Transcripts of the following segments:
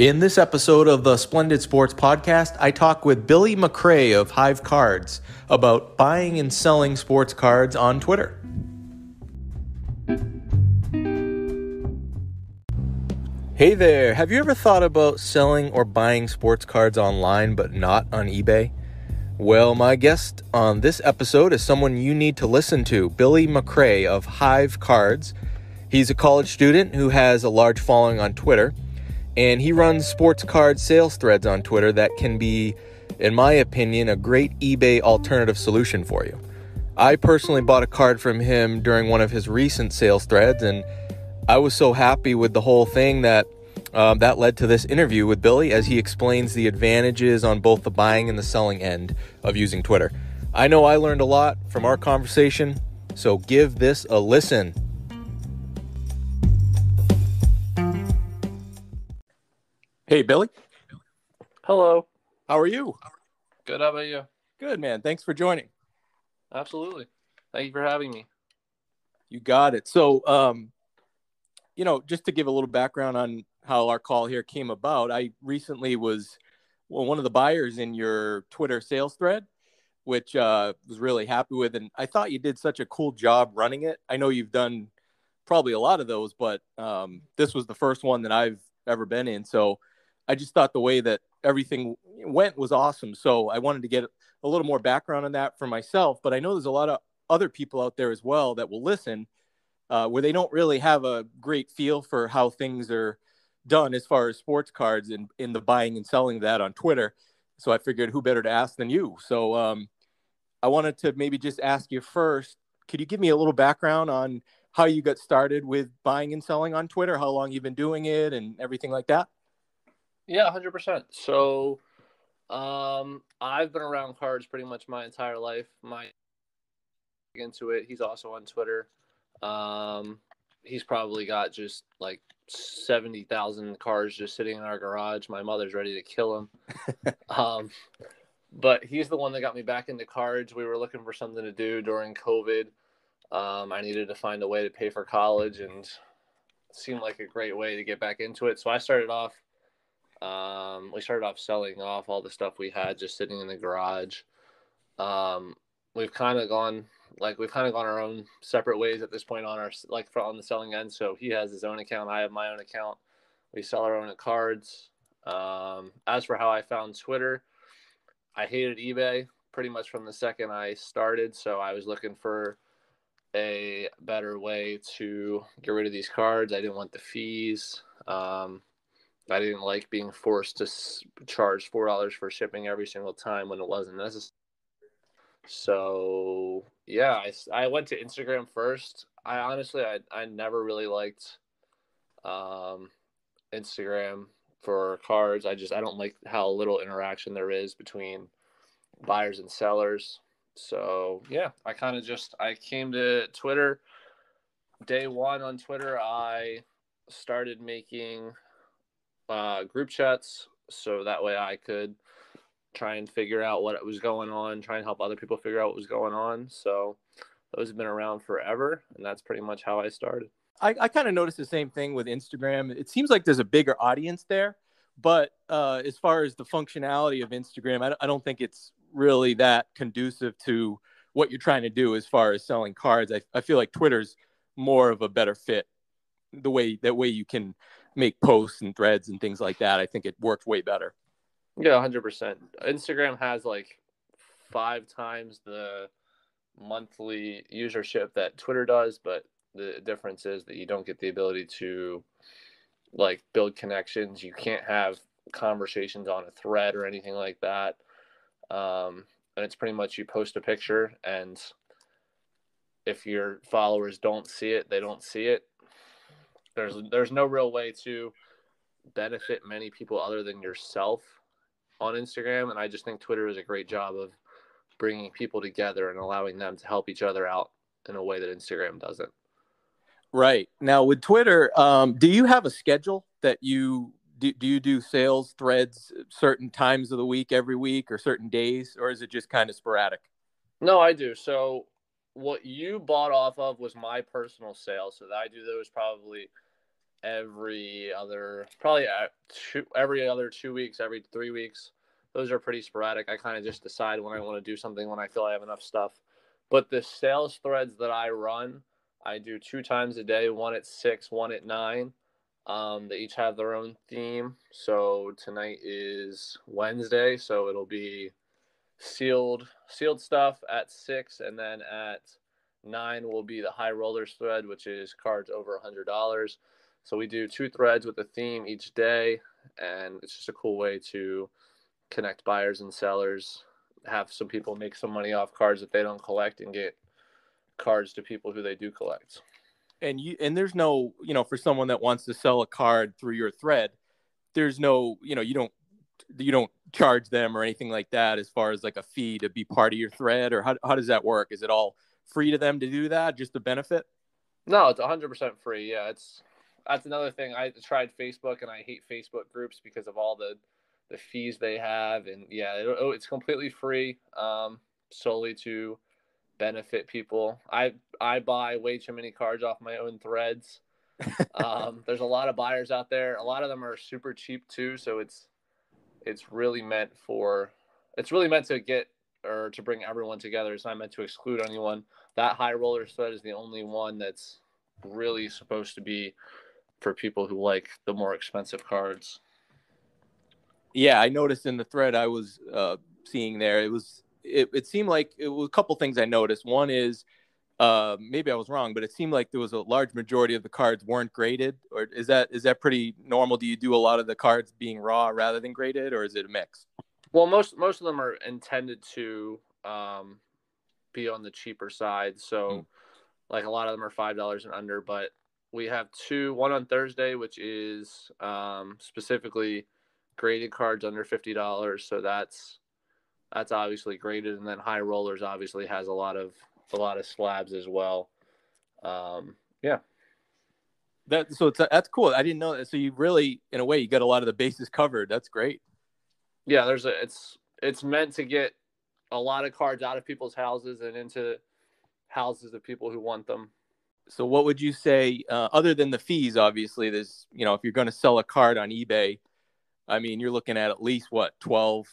In this episode of the Splendid Sports Podcast, I talk with Billy McCrae of Hive Cards about buying and selling sports cards on Twitter. Hey there, have you ever thought about selling or buying sports cards online but not on eBay? Well, my guest on this episode is someone you need to listen to, Billy McCrae of Hive Cards. He's a college student who has a large following on Twitter, and he runs sports card sales threads on Twitter that can be, in my opinion, a great eBay alternative solution for you. I personally bought a card from him during one of his recent sales threads, and I was so happy with the whole thing that that led to this interview with Billy as he explains the advantages on both the buying and the selling end of using Twitter. I know I learned a lot from our conversation, so give this a listen. Hey, Billy. Hello. How are you? Good. How about you? Good, man. Thanks for joining. Absolutely. Thank you for having me. You got it. So, just to give a little background on how our call here came about, I recently was one of the buyers in your Twitter sales thread, which was really happy with. And I thought you did such a cool job running it. I know you've done probably a lot of those, but this was the first one that I've ever been in. So I just thought the way that everything went was awesome. So I wanted to get a little more background on that for myself. But I know there's a lot of other people out there as well that will listen where they don't really have a great feel for how things are done as far as sports cards and in the buying and selling of that on Twitter. So I figured who better to ask than you. So I wanted to maybe just ask you first, could you give me a little background on how you got started with buying and selling on Twitter, how long you've been doing it and everything like that? Yeah, 100%. So I've been around cards pretty much my entire life. Into it. He's also on Twitter. He's probably got just like 70,000 cards just sitting in our garage. My mother's ready to kill him. But he's the one that got me back into cards. We were looking for something to do during COVID. I needed to find a way to pay for college, and it seemed like a great way to get back into it. So I started off. We started off selling off all the stuff we had just sitting in the garage. We've kind of gone our own separate ways at this point on on the selling end. So he has his own account. I have my own account. We sell our own cards. As for how I found Twitter, I hated eBay pretty much from the second I started. So I was looking for a better way to get rid of these cards. I didn't want the fees. I didn't like being forced to charge $4 for shipping every single time when it wasn't necessary. So yeah, I went to Instagram first. I never really liked Instagram for cards. I don't like how little interaction there is between buyers and sellers. So yeah, I came to Twitter. Day one on Twitter, I started making group chats so that way I could try and figure out what was going on, try and help other people figure out what was going on. So those have been around forever, and that's pretty much how I started. I kind of noticed the same thing with Instagram. It seems like there's a bigger audience there, but as far as the functionality of Instagram, I don't think it's really that conducive to what you're trying to do as far as selling cards. I feel like Twitter's more of a better fit. The way you can make posts and threads and things like that, I think it worked way better. Yeah, 100%. Instagram has like 5 times the monthly usership that Twitter does, but the difference is that you don't get the ability to like build connections. You can't have conversations on a thread or anything like that. And it's pretty much you post a picture, and if your followers don't see it, they don't see it. There's no real way to benefit many people other than yourself on Instagram, and I just think Twitter is a great job of bringing people together and allowing them to help each other out in a way that Instagram doesn't. Right. Now with Twitter, do you have a schedule that you do sales threads certain times of the week, every week, or certain days, or is it just kind of sporadic? No, I do. So what you bought off of was my personal sale. So I do those probably every other, probably every other 2 weeks, every 3 weeks. Those are pretty sporadic. I kind of just decide when I want to do something when I feel I have enough stuff. But the sales threads that I run, I do 2 times a day, one at 6, one at 9. They each have their own theme. So tonight is Wednesday, so it'll be sealed stuff at 6, and then at 9 will be the high rollers thread, which is cards over $100. So we do 2 threads with a theme each day, and it's just a cool way to connect buyers and sellers, have some people make some money off cards that they don't collect, and get cards to people who they do collect. And there's no, for someone that wants to sell a card through your thread, there's no, you don't charge them or anything like that as far as like a fee to be part of your thread, or how does that work? Is it all free to them to do that, just the benefit? No, it's 100% free. Yeah, that's another thing. I tried Facebook, and I hate Facebook groups because of all the fees they have, and yeah, it's completely free, solely to benefit people. I buy way too many cards off my own threads. There's a lot of buyers out there. A lot of them are super cheap too, so it's really meant to get, or to bring everyone together. It's not meant to exclude anyone. That high roller thread is the only one that's really supposed to be for people who like the more expensive cards. Yeah, I noticed in the thread I was seeing there, it seemed like it was a couple things I noticed. One is, maybe I was wrong, but it seemed like there was a large majority of the cards weren't graded. Or is that pretty normal? Do you do a lot of the cards being raw rather than graded, or is it a mix? Well, most of them are intended to be on the cheaper side. So like a lot of them are $5 and under, but we have one on Thursday, which is specifically graded cards under $50. So that's obviously graded. And then high rollers obviously has a lot of slabs as well. Yeah. That's cool. I didn't know that. So you really, in a way, you got a lot of the bases covered. That's great. Yeah, it's meant to get a lot of cards out of people's houses and into houses of people who want them. So what would you say, other than the fees, obviously, there's, if you're going to sell a card on eBay, I mean, you're looking at least 12%,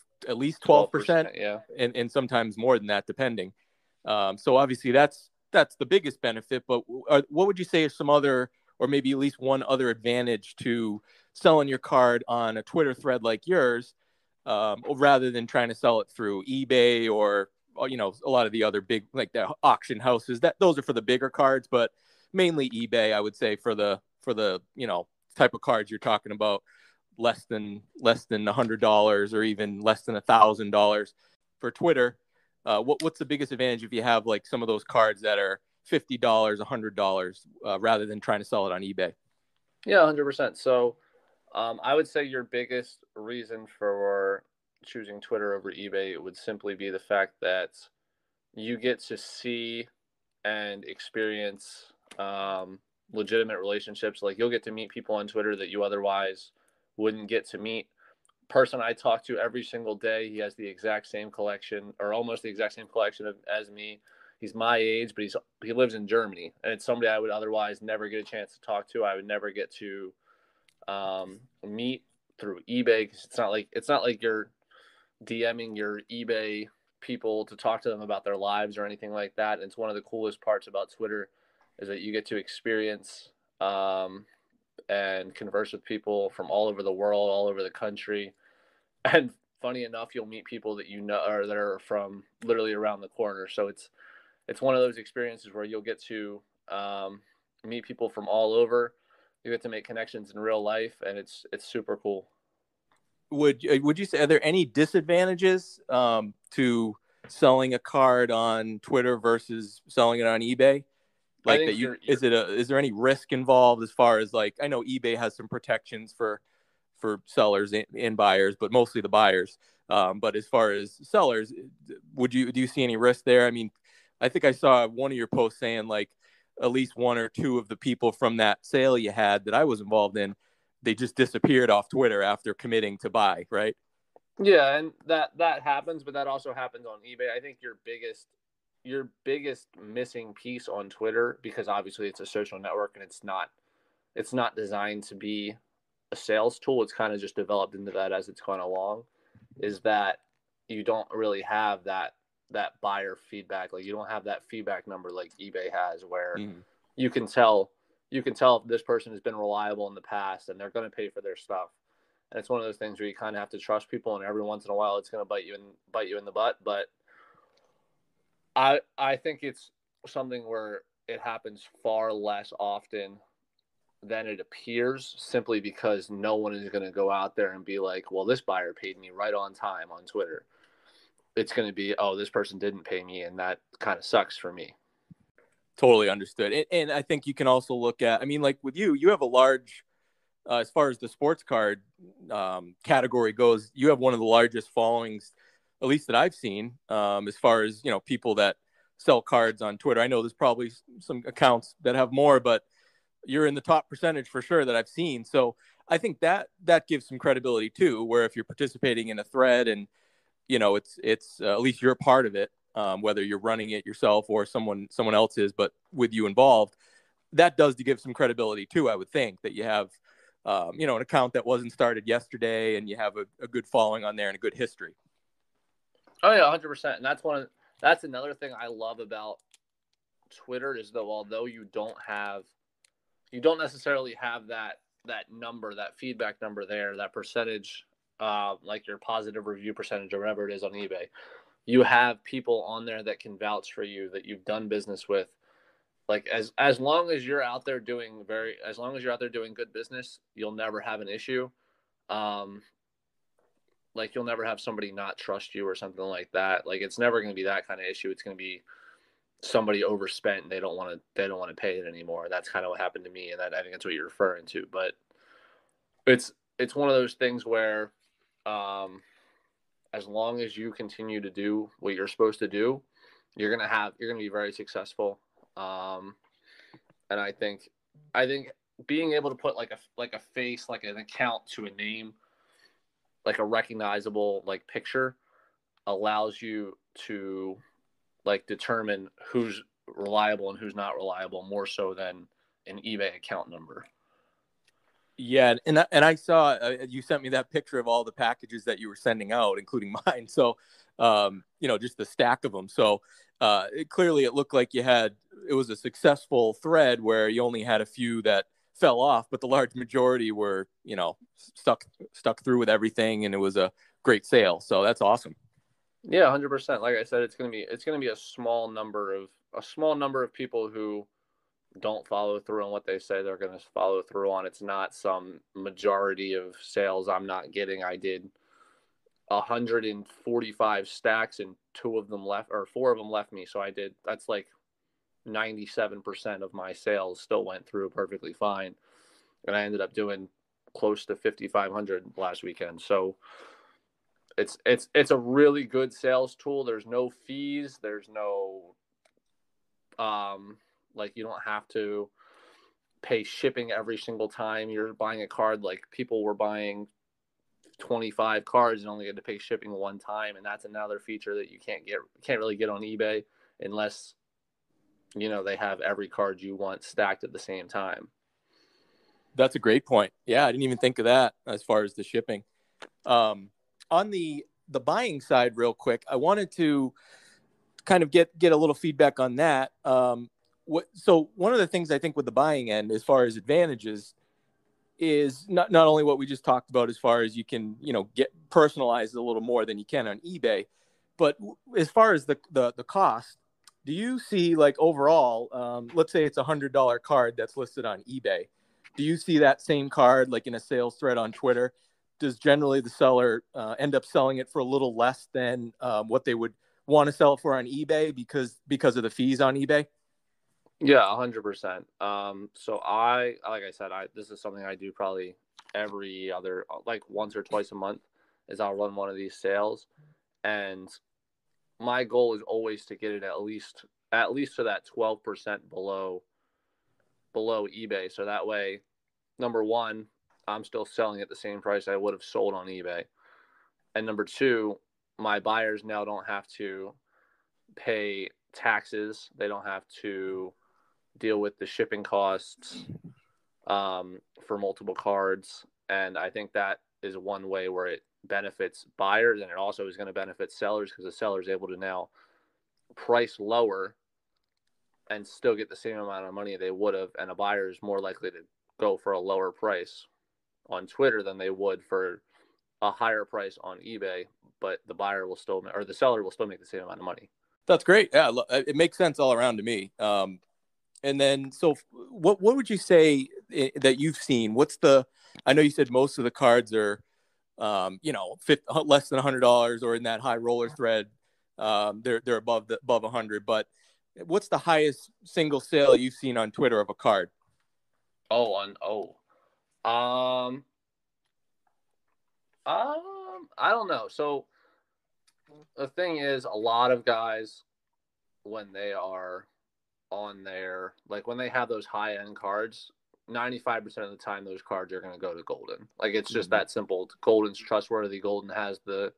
yeah. And sometimes more than that, depending. So obviously that's the biggest benefit, but what would you say are some other, or maybe at least one other advantage to selling your card on a Twitter thread like yours, rather than trying to sell it through eBay or a lot of the other big, like the auction houses, those are for the bigger cards, but mainly eBay, I would say, for the type of cards you're talking about, less than $100 or even less than $1,000. For Twitter, what's the biggest advantage if you have like some of those cards that are $50, $100, rather than trying to sell it on eBay? Yeah, 100%. So I would say your biggest reason for choosing Twitter over eBay would simply be the fact that you get to see and experience legitimate relationships. Like, you'll get to meet people on Twitter that you otherwise wouldn't get to meet. Person I talk to every single day, he has the exact same collection, or almost the exact same collection as me. He's my age, but he lives in Germany, and it's somebody I would otherwise never get a chance to talk to. I would never get to meet through eBay, because it's not like you're DMing your eBay people to talk to them about their lives or anything like that. And it's one of the coolest parts about Twitter is that you get to experience and converse with people from all over the world, all over the country. And funny enough, you'll meet people that you know, or that are from literally around the corner. So it's one of those experiences where you'll get to meet people from all over. You get to make connections in real life, and it's super cool. Would you say, are there any disadvantages to selling a card on Twitter versus selling it on eBay? Like that, is there any risk involved as far as, like, I know eBay has some protections for sellers and buyers, but mostly the buyers. But as far as sellers, do you see any risk there? I mean, I think I saw one of your posts saying like at least one or two of the people from that sale you had that I was involved in, they just disappeared off Twitter after committing to buy, right? Yeah, and that happens, but that also happens on eBay. I think your biggest missing piece on Twitter, because obviously it's a social network and it's it's not designed to be a sales tool. It's kind of just developed into that as it's gone along, is that you don't really have that buyer feedback. Like, you don't have that feedback number like eBay has, where you can tell if this person has been reliable in the past and they're going to pay for their stuff. And it's one of those things where you kind of have to trust people, and every once in a while it's going to bite you in the butt. But I think it's something where it happens far less often than it appears, simply because no one is going to go out there and be like, well, this buyer paid me right on time on Twitter. It's going to be, oh, this person didn't pay me, and that kind of sucks for me. Totally understood. And I think you can also look at, I mean, like with you have a large, as far as the sports card category goes, you have one of the largest followings, at least that I've seen, as far as, people that sell cards on Twitter. I know there's probably some accounts that have more, but you're in the top percentage for sure that I've seen. So I think that gives some credibility too, where if you're participating in a thread and, it's at least you're part of it, whether you're running it yourself or someone else is, but with you involved, that does give some credibility too. I would think that you have, an account that wasn't started yesterday, and you have a good following on there and a good history. Oh yeah, 100%. And that's another thing I love about Twitter, is that although you don't necessarily have that number, that feedback number there, that percentage, like your positive review percentage or whatever it is on eBay, you have people on there that can vouch for you, that you've done business with. Like, as long as you're out there doing good business, you'll never have an issue. Like, you'll never have somebody not trust you or something like that. Like, it's never going to be that kind of issue. It's going to be somebody overspent and they don't want to pay it anymore. That's kind of what happened to me, and I think that's what you're referring to. But it's one of those things where, as long as you continue to do what you're supposed to do, you're gonna be very successful. And I think being able to put like a face, like an account to a name, like a recognizable like picture, allows you to like determine who's reliable and who's not reliable, more so than an eBay account number. Yeah, and I saw you sent me that picture of all the packages that you were sending out, including mine. So, just the stack of them. So, clearly it looked like it was a successful thread where you only had a few that fell off, but the large majority were, stuck through with everything, and it was a great sale. So that's awesome. Yeah, 100%. Like I said, it's gonna be a small number of people who don't follow through on what they say they're going to follow through on. It's not some majority of sales I'm not getting. I did 145 stacks and 4 of them left me. So that's like 97% of my sales still went through perfectly fine. And I ended up doing close to 5,500 last weekend. So it's a really good sales tool. There's no fees. There's no, like, you don't have to pay shipping every single time you're buying a card. Like, people were buying 25 cards and only had to pay shipping one time, and that's another feature that you can't really get on eBay unless they have every card you want stacked at the same time. That's a great point. Yeah, I didn't even think of that as far as the shipping. On the buying side, real quick, I wanted to kind of get a little feedback on that. So one of the things I think with the buying end, as far as advantages, is not only what we just talked about, as far as you can, get personalized a little more than you can on eBay, but as far as the cost, do you see, like, overall, let's say it's $100 card that's listed on eBay. Do you see that same card, like in a sales thread on Twitter? Does generally the seller end up selling it for a little less than what they would want to sell it for on eBay because of the fees on eBay? Yeah, 100%. So like I said, this is something I do probably every other, like once or twice a month, is I'll run one of these sales, and my goal is always to get it at least to that 12% below eBay. So that way, number one, I'm still selling at the same price I would have sold on eBay. And number two, my buyers now don't have to pay taxes. They don't have to deal with the shipping costs. for multiple cards. And I think that is one way where it benefits buyers, and it also is going to benefit sellers because the seller is able to now price lower and still get the same amount of money they would have. And a buyer is more likely to go for a lower price on Twitter than they would for a higher price on eBay, but the buyer will still, or the seller will still make the same amount of money. That's great. Yeah, it makes sense all around to me. And then, so what would you say that you've seen? I know you said most of the cards are, less than $100 or in that high roller thread. They're above 100, but what's the highest single sale you've seen on Twitter of a card? I don't know. So the thing is, a lot of guys, when they are on their, like when they have those high end cards, 95% of the time those cards are going to go to Golden. Like it's just that simple. Golden's trustworthy. Golden has the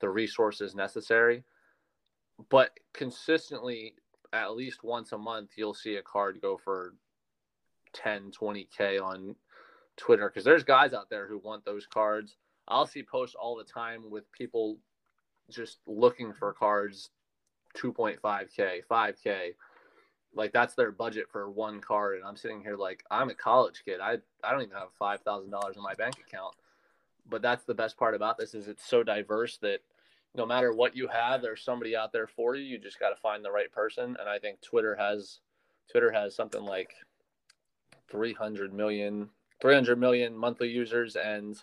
resources necessary. But consistently, at least once a month, you'll see a card go for 10, 20K on Twitter, because there's guys out there who want those cards. I'll see posts all the time with people just looking for cards 2.5K, 5K. Like that's their budget for one card. And I'm sitting here like, I'm a college kid. I don't even have $5,000 in my bank account. But that's the best part about this, is it's so diverse that no matter what you have, there's somebody out there for you. You just got to find the right person. And I think Twitter has something like 300 million monthly users, and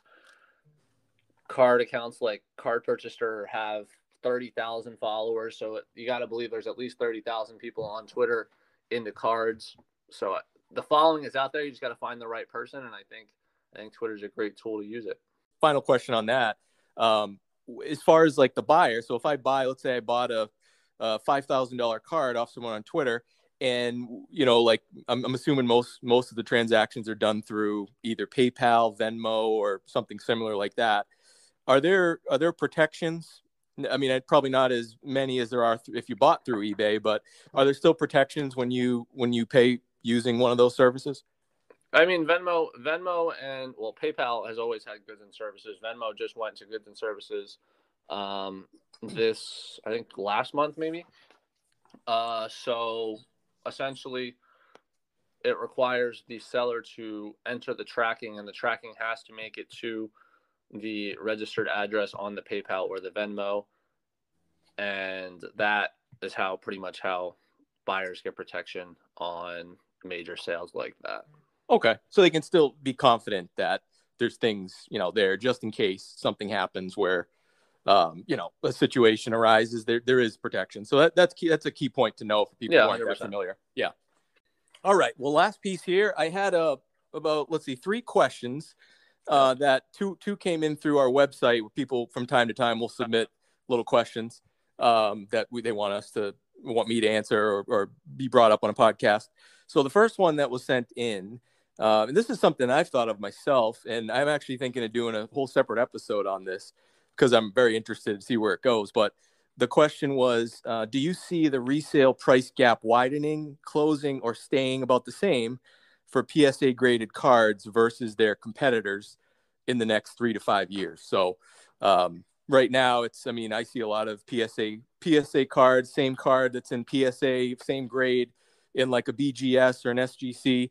card accounts like Card Purchaser have 30,000 followers. So you got to believe there's at least 30,000 people on Twitter into cards. So the following is out there. You just got to find the right person. And I think Twitter's a great tool to use it. Final question on that. As far as like the buyer, so if I buy, let's say I bought a $5,000 card off someone on Twitter, and like I'm assuming most of the transactions are done through either PayPal, Venmo, or something similar like that. Are there protections? I mean, probably not as many as there are if you bought through eBay, but are there still protections when you pay using one of those services? I mean, Venmo and PayPal has always had goods and services. Venmo just went to goods and services this, I think, last month maybe. So essentially it requires the seller to enter the tracking, and the tracking has to make it to the registered address on the PayPal or the Venmo. And that is pretty much how buyers get protection on major sales like that. Okay. So they can still be confident that there's things, there just in case something happens where, a situation arises, there is protection. So that's key. That's a key point to know for people who aren't that familiar. Yeah. All right. Well, last piece here, I had about 3 questions that two came in through our website. Where people from time to time will submit little questions that they want me to answer or be brought up on a podcast. So the first one that was sent in, and this is something I've thought of myself, and I'm actually thinking of doing a whole separate episode on this because I'm very interested to see where it goes. But the question was, do you see the resale price gap widening, closing, or staying about the same for PSA graded cards versus their competitors in the next 3 to 5 years? So right now I see a lot of PSA cards, same card that's in PSA, same grade in like a BGS or an SGC.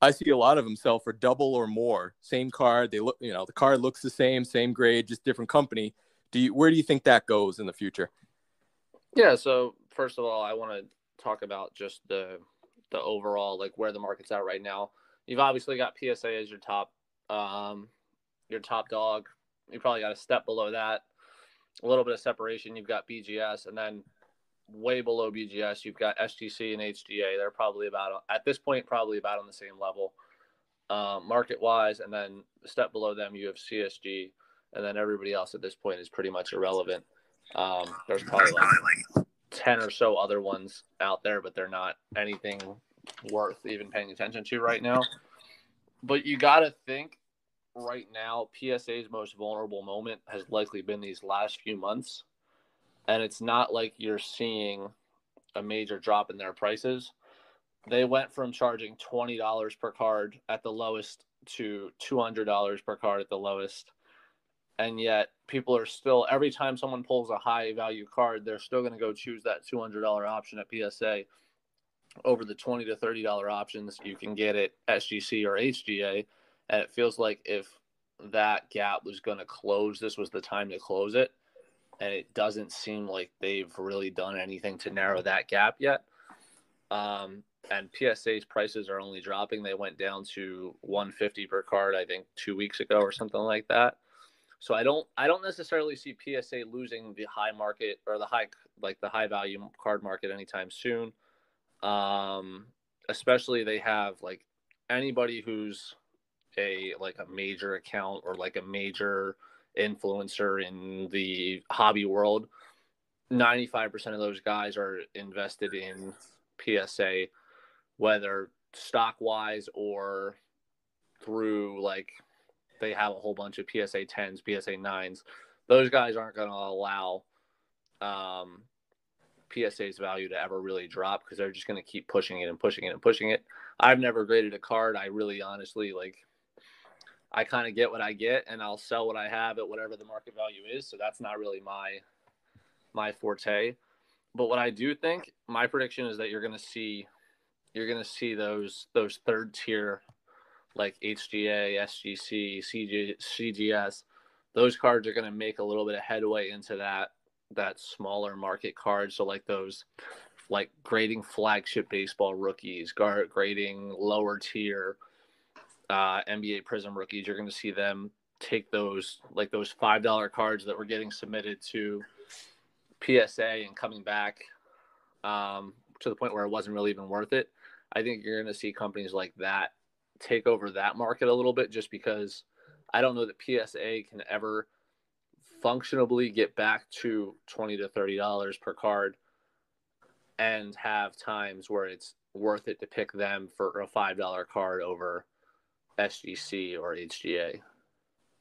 I see a lot of them sell for double or more. Same card. They look, the card looks the same grade, just different company. Where do you think that goes in the future? Yeah. So first of all, I want to talk about just the overall, like where the market's at right now. You've obviously got PSA as your top dog. You probably got a step below that, a little bit of separation. You've got BGS, and then way below BGS, you've got SGC and HGA. They're probably at this point on the same level market wise. And then a step below them, you have CSG, and then everybody else at this point is pretty much irrelevant. There's probably like 10 or so other ones out there, but they're not anything worth even paying attention to right now. But you got to think right now, PSA's most vulnerable moment has likely been these last few months. And it's not like you're seeing a major drop in their prices. they went from charging $20 per card at the lowest to $200 per card at the lowest. And yet people are still, every time someone pulls a high value card, they're still going to go choose that $200 option at PSA over the $20 to $30 options you can get at SGC or HGA. And it feels like if that gap was going to close, this was the time to close it. And it doesn't seem like they've really done anything to narrow that gap yet. And PSA's prices are only dropping. They went down to $150 per card, I think 2 weeks ago or something like that. So I don't necessarily see PSA losing the high market or the high value card market anytime soon. Especially they have like anybody who's a major account or like a major influencer in the hobby world. 95% of those guys are invested in PSA, whether stock wise or through they have a whole bunch of PSA 10s, PSA 9s. Those guys aren't going to allow PSA's value to ever really drop because they're just going to keep pushing it and pushing it and pushing it. I've never graded a card. I really honestly I kind of get what I get, and I'll sell what I have at whatever the market value is. So that's not really my forte. But what I do think, my prediction is that you're going to see those third tier like HGA, SGC, CGS. Those cards are going to make a little bit of headway into that smaller market card. So like those grading flagship baseball rookies, grading lower tier NBA Prism rookies, you're going to see them take those $5 cards that were getting submitted to PSA and coming back to the point where it wasn't really even worth it. I think you're going to see companies like that take over that market a little bit, just because I don't know that PSA can ever functionally get back to $20 to $30 per card and have times where it's worth it to pick them for a $5 card over SGC or HGA.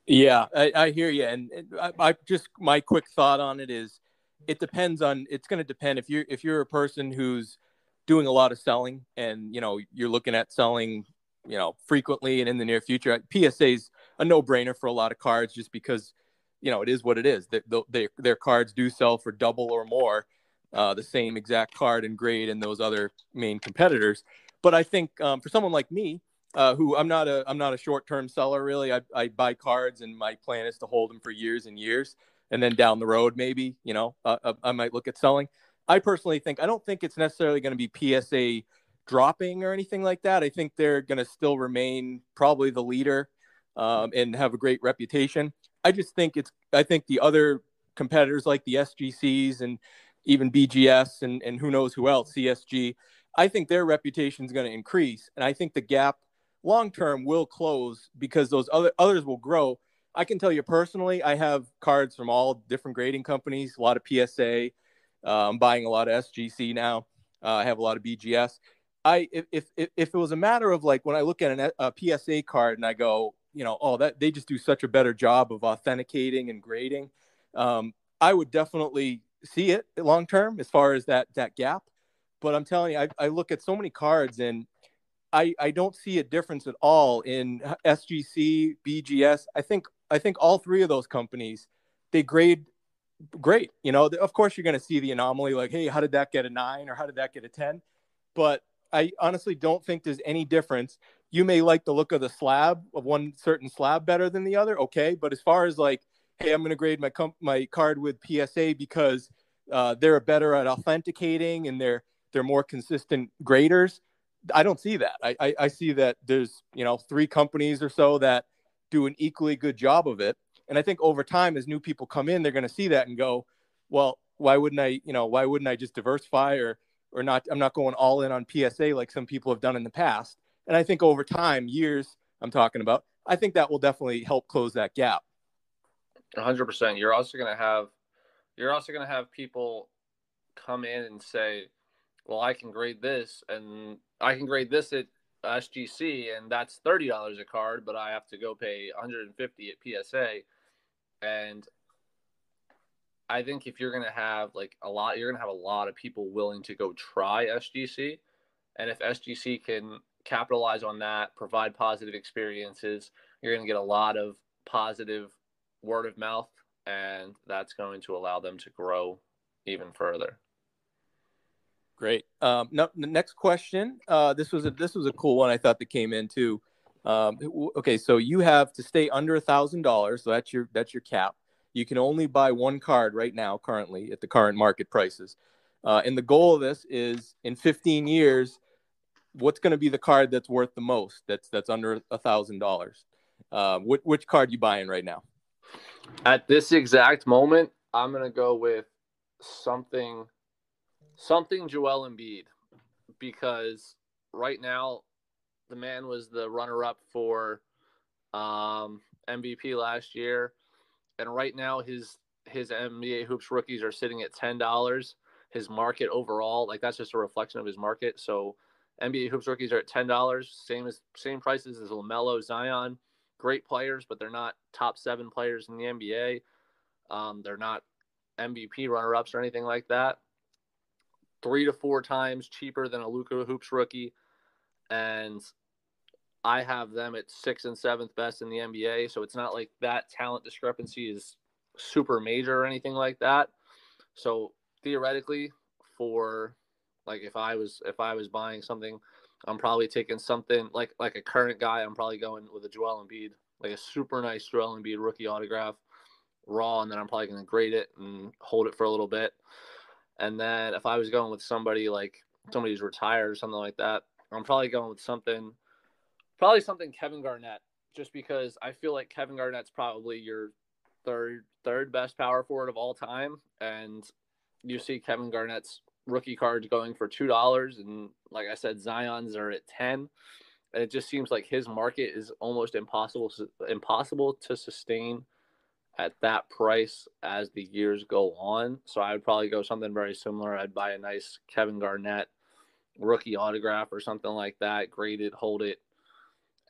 Yeah, I hear you. And I just, my quick thought on it is it's going to depend if you're a person who's doing a lot of selling and, you're looking at selling, frequently and in the near future. PSA is a no-brainer for a lot of cards just because, it is what it is. Their cards do sell for double or more the same exact card and grade and those other main competitors. But I think for someone like me, who I'm not a short-term seller really. I buy cards and my plan is to hold them for years and years, and then down the road maybe I might look at selling. I personally I don't think it's necessarily going to be PSA dropping or anything like that. I think they're going to still remain probably the leader and have a great reputation. I think the other competitors like the SGCs and even BGS and who knows who else, CSG, I think their reputation is going to increase, and I think the gap long term will close because those others will grow. I can tell you personally, I have cards from all different grading companies, a lot of PSA. I'm buying a lot of SGC now. I have a lot of BGS. If it was a matter of when I look at a PSA card and I go, that they just do such a better job of authenticating and grading, I would definitely see it long term as far as that gap. But I'm telling you, I look at so many cards and I don't see a difference at all in SGC, BGS. I think all three of those companies, they grade great. Of course you're going to see the anomaly, hey, how did that get a 9 or how did that get a 10? But I honestly don't think there's any difference. You may like the look of the slab of one certain slab better than the other, okay? But as far as hey, I'm going to grade my card with PSA because they're better at authenticating and they're more consistent graders, I don't see that. I see that there's, three companies or so that do an equally good job of it. And I think over time, as new people come in, they're going to see that and go, well, why wouldn't I just diversify or not? I'm not going all in on PSA like some people have done in the past. And I think over time, years I'm talking about, I think that will definitely help close that gap. 100%. You're also going to have people come in and say, well, I can grade this and I can grade this at SGC and that's $30 a card, but I have to go pay $150 at PSA. And I think if you're going to have you're going to have a lot of people willing to go try SGC And if SGC can capitalize on that, provide positive experiences, you're going to get a lot of positive word of mouth, and that's going to allow them to grow even further. Great. No, the next question. This was a cool one I thought that came in too. Okay, so you have to stay under $1,000, so that's your cap. You can only buy one card right now, currently at the current market prices. And the goal of this is in 15 years, what's going to be the card that's worth the most? That's under $1,000. Which card you buying right now? At this exact moment, I'm going to go with something Joel Embiid, because right now the man was the runner-up for MVP last year, and right now his NBA Hoops rookies are sitting at $10. His market overall, like, that's just a reflection of his market. So NBA Hoops rookies are at $10, same prices as LaMelo, Zion. Great players, but they're not top 7 players in the NBA. They're not MVP runner-ups or anything like that. 3 to 4 times cheaper than a Luka Hoops rookie, and I have them at 6th and 7th best in the NBA. So it's not like that talent discrepancy is super major or anything like that. So theoretically, for like if I was buying something, I'm probably taking something like a current guy. I'm probably going with a Joel Embiid, like a super nice Joel Embiid rookie autograph, raw, and then I'm probably going to grade it and hold it for a little bit. And then if I was going with somebody who's retired or something like that, I'm probably going with something Kevin Garnett, just because I feel like Kevin Garnett's probably your third best power forward of all time. And you see Kevin Garnett's rookie cards going for $2. And like I said, Zion's are at 10. And it just seems like his market is almost impossible to sustain at that price as the years go on. So I would probably go something very similar. I'd buy a nice Kevin Garnett rookie autograph or something like that, grade it, hold it.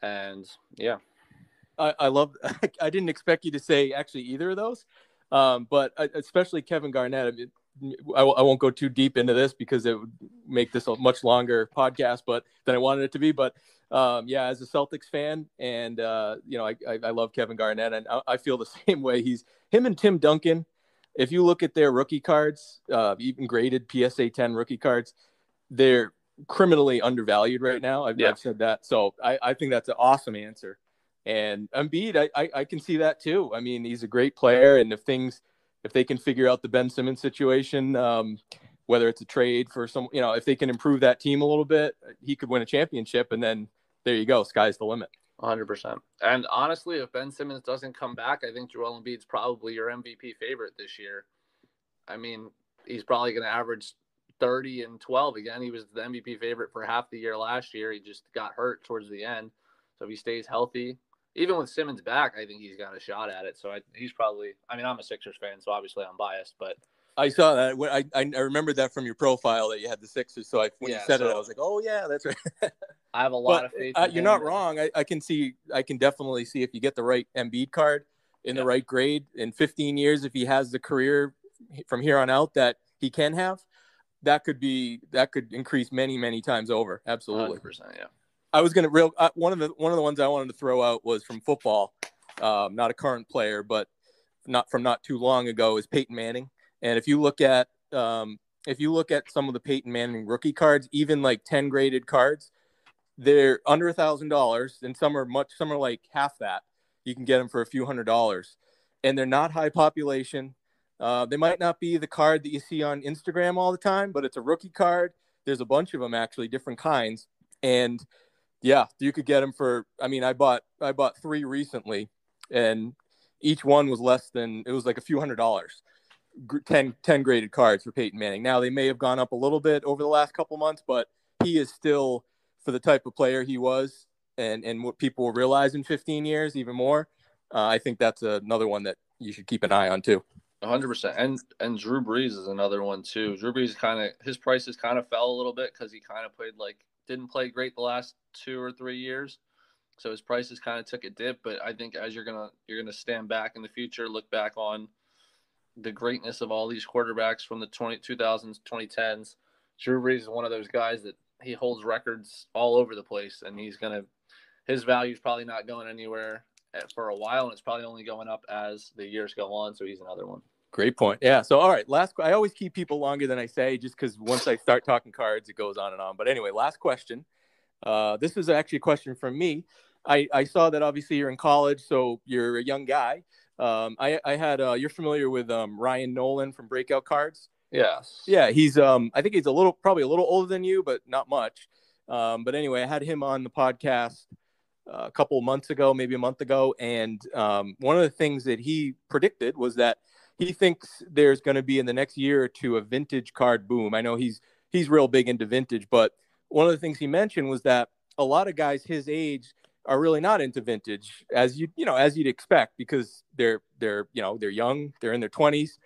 And yeah. I love. I didn't expect you to say actually either of those, but especially Kevin Garnett. I mean, I won't go too deep into this because it would make this a much longer podcast, than I wanted it to be. But yeah, as a Celtics fan, and I love Kevin Garnett, and I feel the same way. Him and Tim Duncan. If you look at their rookie cards, even graded PSA 10 rookie cards, they're criminally undervalued right now. I've said that, so I think that's an awesome answer. And Embiid, I can see that too. I mean, he's a great player, and if they can figure out the Ben Simmons situation, whether it's a trade for if they can improve that team a little bit, he could win a championship, and then there you go, sky's the limit. 100%. And honestly, if Ben Simmons doesn't come back, I think Joel Embiid's probably your MVP favorite this year. I mean, he's probably going to average 30 and 12 again. He was the MVP favorite for half the year last year. He just got hurt towards the end. So if he stays healthy, even with Simmons back, I think he's got a shot at it. So he's probably – I mean, I'm a Sixers fan, so obviously I'm biased. But I saw that. I remembered that from your profile that you had the Sixers. So when you said it, I was like, oh, yeah, that's right. I have a lot of faith in you're not wrong. I can definitely see if you get the right Embiid card in the right grade in 15 years, if he has the career from here on out that he can have, that could increase many, many times over. Absolutely. 100%, yeah. I was going to one of the ones I wanted to throw out was from football. Not a current player, but not too long ago, is Peyton Manning. And if you look at some of the Peyton Manning rookie cards, even like 10 graded cards, they're under $1,000, and some are like half that. You can get them for a few $100s, and they're not high population. They might not be the card that you see on Instagram all the time, but it's a rookie card. There's a bunch of them, actually, different kinds. And yeah, you could get them for, I mean, I bought 3 recently, and each one was it was like a few $100s, 10 graded cards for Peyton Manning. Now they may have gone up a little bit over the last couple months, but he is still, for the type of player he was and what people will realize in 15 years, even more. I think that's another one that you should keep an eye on too. 100%. And Drew Brees is another one too. Drew Brees his prices kind of fell a little bit because he kind of didn't play great the last 2 or 3 years. So his prices kind of took a dip. But I think as you're gonna stand back in the future, look back on the greatness of all these quarterbacks from the 2000s, 2010s. Drew Brees is one of those guys that he holds records all over the place, and his value is probably not going anywhere for a while, and it's probably only going up as the years go on. So he's another one. Great point. Yeah. So, all right. I always keep people longer than I say, just because once I start talking cards, it goes on and on. But anyway, last question. This is actually a question from me. I saw that obviously you're in college, so you're a young guy. You're familiar with Ryan Nolan from Breakout Cards? Yes. Yeah, he's I think he's probably a little older than you, but not much. But anyway, I had him on the podcast a couple of months ago, maybe a month ago, and one of the things that he predicted was that he thinks there's going to be in the next year or two a vintage card boom. I know he's real big into vintage, but one of the things he mentioned was that a lot of guys his age are really not into vintage, as as you'd expect, because they're young, they're in their 20s,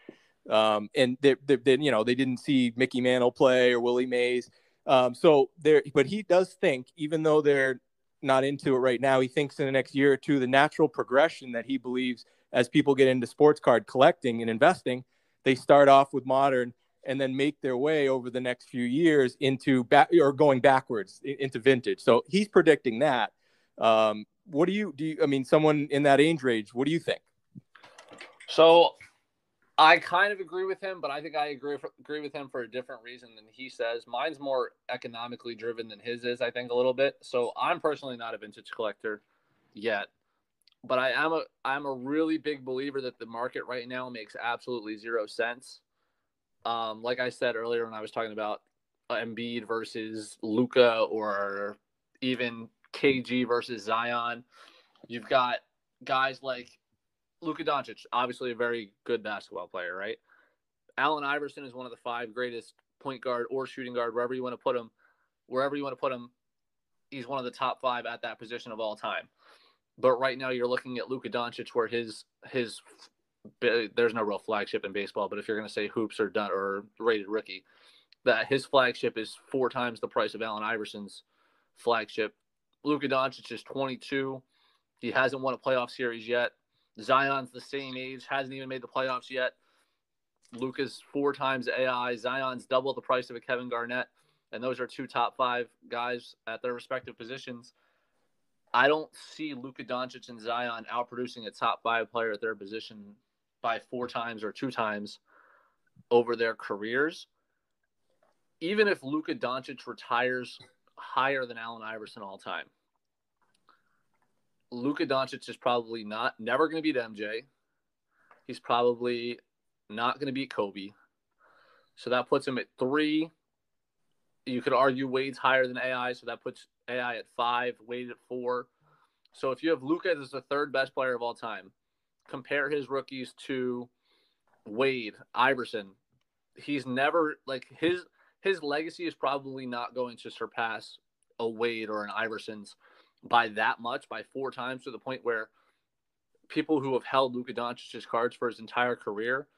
and they didn't see Mickey Mantle play or Willie Mays, but he does think, even though they're not into it right now, he thinks in the next year or two the natural progression that he believes as people get into sports card collecting and investing, they start off with modern and then make their way over the next few years into going backwards into vintage. So he's predicting that. What do you? I mean, someone in that age range, what do you think? So I kind of agree with him, but I think I agree with him for a different reason than he says. Mine's more economically driven than his is, I think, a little bit. So I'm personally not a vintage collector yet, but I'm a really big believer that the market right now makes absolutely zero sense. Like I said earlier when I was talking about Embiid versus Luka, or even KG versus Zion, you've got guys like Luka Doncic, obviously a very good basketball player, right? Allen Iverson is one of the 5 greatest point guard or shooting guard, wherever you want to put him. He's one of the top 5 at that position of all time. But right now you're looking at Luka Doncic, where his there's no real flagship in baseball, but if you're going to say hoops or rated rookie, that his flagship is 4 times the price of Allen Iverson's flagship. Luka Doncic is 22. He hasn't won a playoff series yet. Zion's the same age, hasn't even made the playoffs yet. Luka's 4 times AI. Zion's double the price of a Kevin Garnett. And those are 2 top 5 guys at their respective positions. I don't see Luka Doncic and Zion outproducing a top 5 player at their position by 4 times or 2 times over their careers. Even if Luka Doncic retires higher than Allen Iverson all time, Luka Doncic is probably never going to beat MJ. He's probably not going to beat Kobe. So that puts him at 3. You could argue Wade's higher than AI, so that puts AI at 5, Wade at 4. So if you have Luka as the 3rd best player of all time, compare his rookies to Wade, Iverson. He's never, like, his legacy is probably not going to surpass a Wade or an Iverson's by that much, by 4 times, to the point where people who have held Luka Doncic's cards for his entire career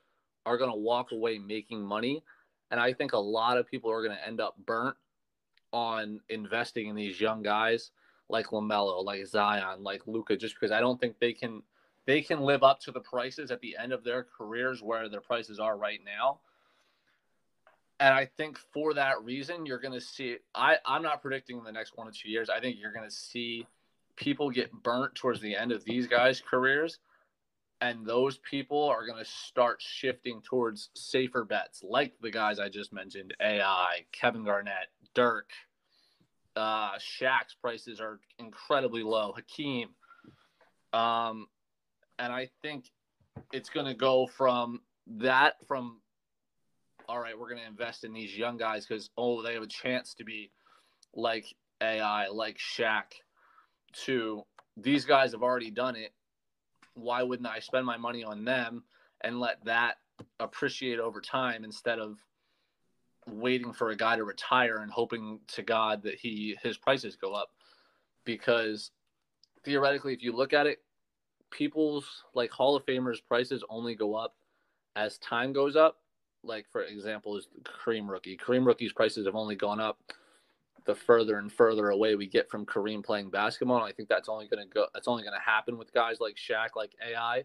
are going to walk away making money. And I think a lot of people are going to end up burnt on investing in these young guys like LaMelo, like Zion, like Luka, just because I don't think they can live up to the prices at the end of their careers where their prices are right now. And I think for that reason, you're going to see – I'm not predicting in the next 1 or 2 years. I think you're going to see people get burnt towards the end of these guys' careers, and those people are going to start shifting towards safer bets, like the guys I just mentioned, AI, Kevin Garnett, Dirk. Shaq's prices are incredibly low. Hakeem. And I think it's going to go from all right, we're going to invest in these young guys because, they have a chance to be like AI, like Shaq, to these guys have already done it. Why wouldn't I spend my money on them and let that appreciate over time instead of waiting for a guy to retire and hoping to God that his prices go up? Because theoretically, if you look at it, people's like Hall of Famers prices only go up as time goes up. Like, for example, is Kareem rookie. Kareem rookie's prices have only gone up the further and further away we get from Kareem playing basketball. And I think that's only going to happen with guys like Shaq, like AI.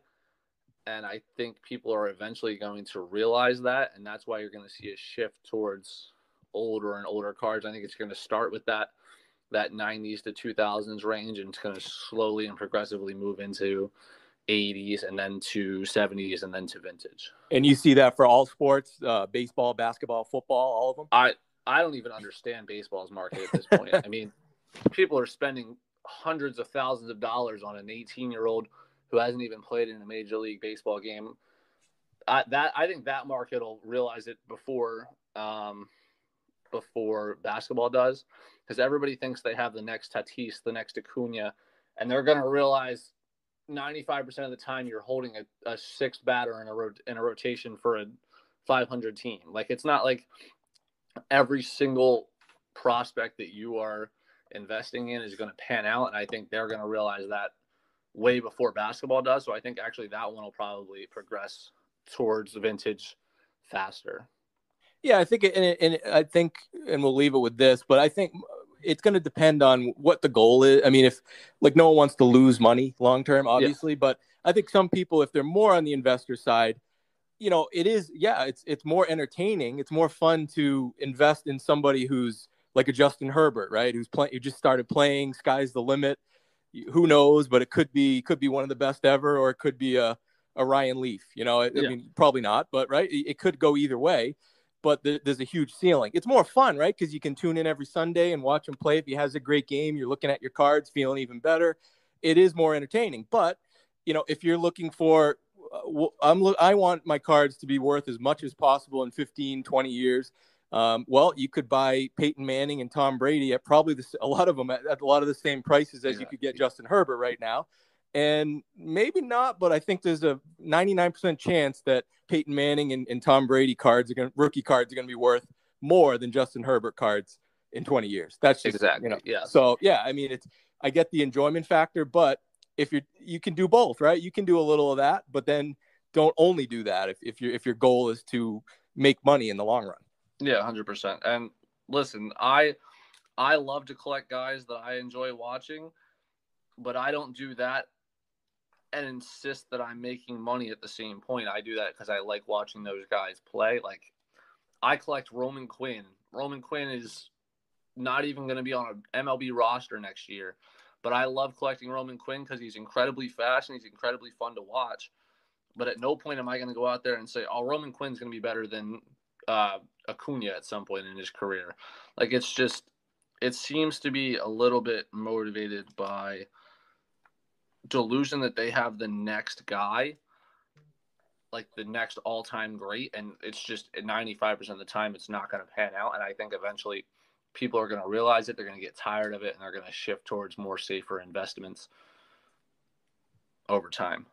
And I think people are eventually going to realize that. And that's why you're going to see a shift towards older and older cards. I think it's going to start with that 90s to 2000s range, and it's going to slowly and progressively move into 80s and then to 70s and then to vintage. And you see that for all sports, baseball, basketball, football, all of them? I don't even understand baseball's market at this point. I mean, people are spending hundreds of thousands of dollars on an 18-year-old who hasn't even played in a Major League Baseball game. I think that market will realize it before basketball does, because everybody thinks they have the next Tatis, the next Acuna, and they're going to realize 95% of the time you're holding a sixth batter in a rotation for a 500 team. Like, it's not like every single prospect that you are investing in is going to pan out, and I think they're going to realize that way before basketball does. So I think actually that one will probably progress towards the vintage faster. Yeah, I think, and we'll leave it with this, but I think it's going to depend on what the goal is. I mean, if like no one wants to lose money long term, obviously, but I think some people, if they're more on the investor side, you know, it's more entertaining. It's more fun to invest in somebody who's like a Justin Herbert, right? Who just started playing, sky's the limit. Who knows? But it could be one of the best ever, or it could be a Ryan Leaf. You know, I mean, probably not, but right, it could go either way. But there's a huge ceiling. It's more fun, right? Because you can tune in every Sunday and watch him play. If he has a great game, you're looking at your cards, feeling even better. It is more entertaining. But, you know, if you're looking for, I want my cards to be worth as much as possible in 15, 20 years. Well, you could buy Peyton Manning and Tom Brady at probably a lot of them at a lot of the same prices as you could get Justin Herbert right now. And maybe not, but I think there's a 99% chance that Peyton Manning and Tom Brady rookie cards are going to be worth more than Justin Herbert cards in 20 years. That's just, exactly, you know, So yeah, I mean, I get the enjoyment factor, but if you can do both, right? You can do a little of that, but then don't only do that if your goal is to make money in the long run. Yeah, 100%. And listen, I love to collect guys that I enjoy watching, but I don't do that and insist that I'm making money at the same point. I do that because I like watching those guys play. Like, I collect Roman Quinn. Roman Quinn is not even going to be on an MLB roster next year, but I love collecting Roman Quinn because he's incredibly fast and he's incredibly fun to watch. But at no point am I going to go out there and say, oh, Roman Quinn's going to be better than Acuna at some point in his career. Like, it's just, it seems to be a little bit motivated by delusion that they have the next guy, like the next all-time great, and it's just 95% of the time it's not going to pan out. And I think eventually people are going to realize it, they're going to get tired of it, and they're going to shift towards more safer investments over time.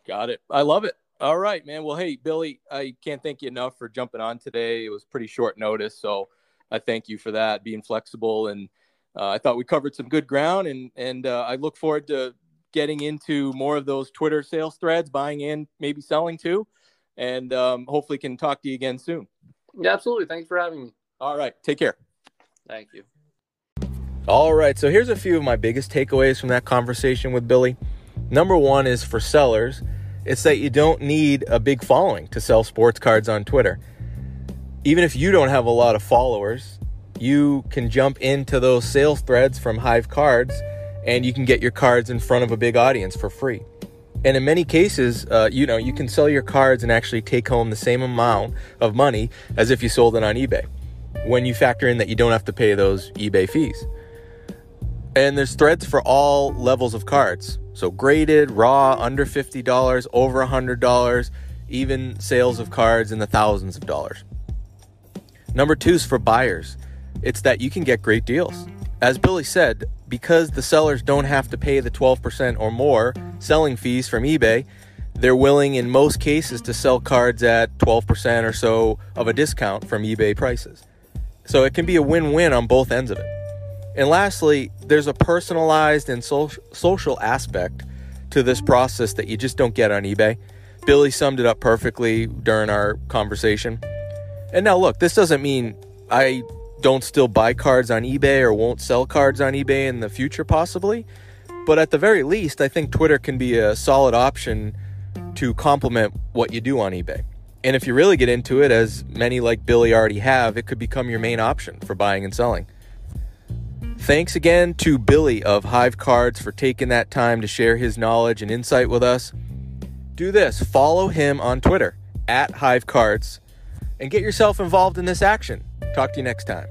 Got it. I love it. All right, man. Well, hey, Billy, I can't thank you enough for jumping on today. It was pretty short notice, so I thank you for that, being flexible. And I thought we covered some good ground, and I look forward to getting into more of those Twitter sales threads, buying in, maybe selling too, and hopefully can talk to you again soon. Yeah, absolutely. Thanks for having me. All right. Take care. Thank you. All right. So here's a few of my biggest takeaways from that conversation with Billy. Number one is for sellers. It's that you don't need a big following to sell sports cards on Twitter. Even if you don't have a lot of followers, you can jump into those sales threads from Hive Cards and you can get your cards in front of a big audience for free. And in many cases, you can sell your cards and actually take home the same amount of money as if you sold it on eBay, when you factor in that you don't have to pay those eBay fees. And there's threads for all levels of cards. So graded, raw, under $50, over $100, even sales of cards in the thousands of dollars. Number two is for buyers. It's that you can get great deals. As Billy said, because the sellers don't have to pay the 12% or more selling fees from eBay, they're willing in most cases to sell cards at 12% or so of a discount from eBay prices. So it can be a win-win on both ends of it. And lastly, there's a personalized and social aspect to this process that you just don't get on eBay. Billy summed it up perfectly during our conversation. And now look, this doesn't mean I don't still buy cards on eBay or won't sell cards on eBay in the future possibly. But at the very least, I think Twitter can be a solid option to complement what you do on eBay. And if you really get into it, as many like Billy already have, it could become your main option for buying and selling. Thanks again to Billy of Hive Cards for taking that time to share his knowledge and insight with us. Do this. Follow him on Twitter, @Hive Cards, and get yourself involved in this action. Talk to you next time.